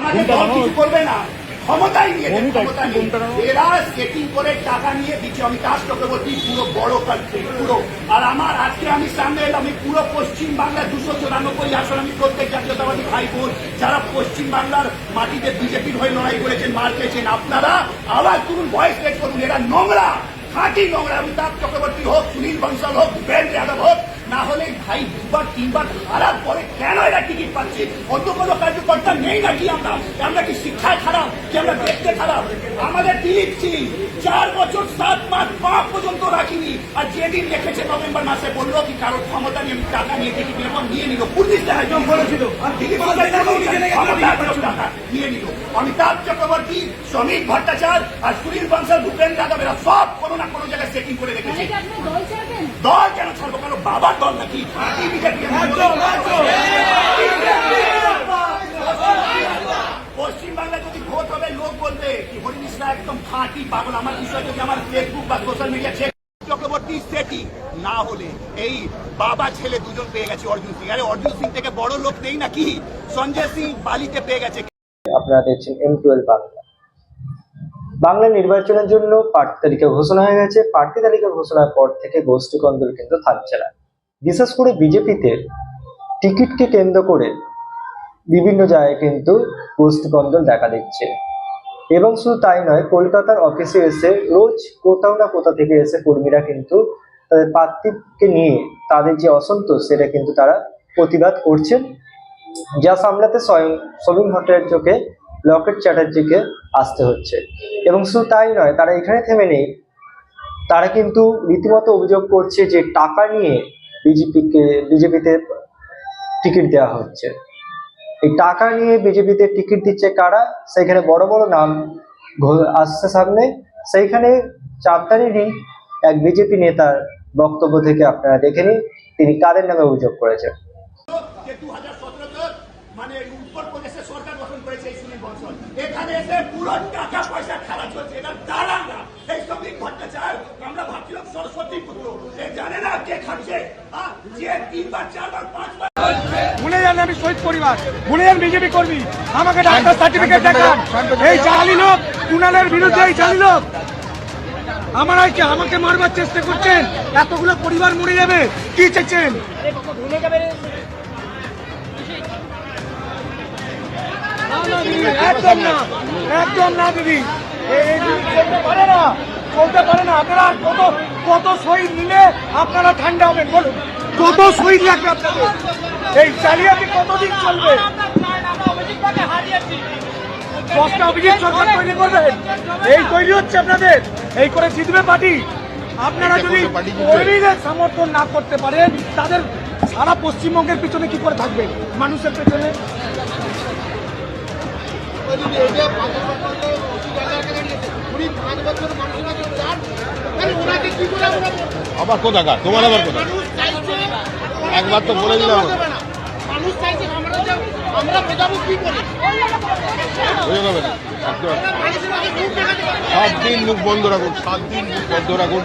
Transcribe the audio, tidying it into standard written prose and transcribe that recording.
আপনাদের দল কিছু করবে না, ক্ষমতায় নিয়ে এরা সেটিং করে টাকা নিয়ে দিচ্ছে। আমি দাস চক্রবর্তী পুরো বড় কান্ট্রি পুরো, আর আমার আজকে আমি সামনে এলাম, আমি পুরো পশ্চিম বাংলার 294 আসন আমি প্রত্যেক জাতীয়তাবাদী ভাই বোন যারা পশ্চিম বাংলার মাটিতে বিজেপির হয়ে লড়াই করেছেন, মার খেয়েছেন, আপনারা আওয়াজ তুলুন, ভয়েস রেট করুন। এরা নোংরা, খাঁটি নোংরা। অমিতাভ চক্রবর্তী হোক, সুনীল বংশাল হোক, ভূপেন্দ্র যাদব হোক, না হলে ভাই দুবার তিনবার হারার পরে কেন এরা টিকিট পাচ্ছে? অন্য কোনো কার্যকর্তা নেই নাকি? আমরা কি শিক্ষায় খারাপ, কি আমরা দেখতে খারাপ? আমাদের দিলীপ সিং 4 বছর 7 মাস পা পর্যন্ত রাখিনি, আর যেদিন রেখেছে নভেম্বর মাসে বললো কি কারোর ক্ষমতা নিয়ে টাকা নিয়ে টিকিট নিয়ে নিল, পুলিশ একদম বলেছিল, আর দিলীপ টাকা নিয়ে নিল। অমিতাভ চক্রবর্তী, শ্রমিক ভট্টাচার্য আর সুনীল বংশাল, ভূপেন্দ্র যাদব এরা সব কোনো না কোনো জায়গায় সেটিং করে রেখেছে। দল কেন ছাড়বো? কারো বাবার দল নাকি? পশ্চিম বাংলায় যদি ভোট হবে লোক বলবে কি হরি মিশ্রা একদম খাঁটি পাগল। আমার বিষয় যদি আমার ফেসবুক বা সোশ্যাল মিডিয়া চক্রবর্তী সেটি না হলে এই বাবা ছেলে দুজন পেয়ে গেছে অর্জুন সিং। আরে অর্জুন সিং থেকে বড় লোক নেই নাকি? সঞ্জয় সিং বালিতে পেয়ে গেছে। আপনারা দেখছেন M12 বাংলা। বাংলা নির্বাচনের জন্য প্রার্থী তালিকা ঘোষণা হয়ে গেছে। প্রার্থী তালিকা ঘোষণার পর থেকে গোষ্ঠী কন্দল কিন্তু থাকছে না। বিশেষ করে বিজেপিতে টিকিটকে কেন্দ্র করে বিভিন্ন জায়গায় কিন্তু গোষ্ঠী কন্দল দেখা দিচ্ছে। এবং শুধু তাই নয়, কলকাতার অফিসে এসে রোজ কোথাও না কোথা থেকে এসে কর্মীরা কিন্তু তাদের প্রার্থীকে নিয়ে তাদের যে অসন্তোষ সেটা কিন্তু তারা প্রতিবাদ করছেন, যা সামলাতে স্বয়ং সবিন ভট্টাচার্যকে, লকেট চ্যাটার্জিকে আসতে হচ্ছে। এবং শুধু তাই নয়, তারা এখানে থেমে নেই, তারা কিন্তু রীতিমতো অভিযোগ করছে যে টাকা নিয়ে বিজেপিতে টিকিট দেওয়া হচ্ছে। এই টাকা নিয়ে বিজেপিতে টিকিট দিচ্ছে কারা? সেখানে বড় বড় নাম আসছে সামনে। সেইখানে চাঁদদানিরই এক বিজেপি নেতার বক্তব্য থেকে আপনারা দেখে নিন তিনি কাদের নামে অভিযোগ করেছেন। মানে উত্তরপ্রদেশে সরকার গঠন করেছে এই সুনীল বংশাল, এখানে এসে পুরো টাকা পয়সা খারাপ হচ্ছে। এটা দাঁড়ান না, এই শ্রমিক ভট্টাচার্য আমরা ভাবছিলাম সরস্বতী পুত্র, এ জানে না কে খাচ্ছে। যে 3 বার 4 বার 5 বার ভুলে যান আমি শহীদ পরিবার, ভুলে যান বিজেপি কর্মী, আমাকে ডাক্তার সার্টিফিকেট দেখান। এই জালি লোক, কুণালের বিরুদ্ধে এই জালি লোক আমাকে মারবার চেষ্টা করছেন। এতগুলো পরিবার মরে যাবে, কি চাইছেন? একদম না, একদম না দিদি, চলতে পারে না। আপনারা কত শহীদ নিলে আপনারা ঠান্ডা হবেন বলুন? কত শহীদ লাগবে আপনাদের? এই জালিয়াতি কতদিন চলবে? 10টা অভিযোগ সরকার তৈরি করবেন, এই তৈরি হচ্ছে আপনাদের, এই করে জিতবে পার্টি। আপনারা যদি কর্মীদের সমর্থন না করতে পারেন, তাদের সারা পশ্চিমবঙ্গের পিছনে কি করে থাকবে? মানুষের পেছনে আবার কোথাকার তোমার, আবার কোথা? একবার তো বলে দিলাম, বুঝে নেবেন। 7 দিন মুখ বন্ধ রাখুন, 7 দিন মুখ বন্ধ রাখুন।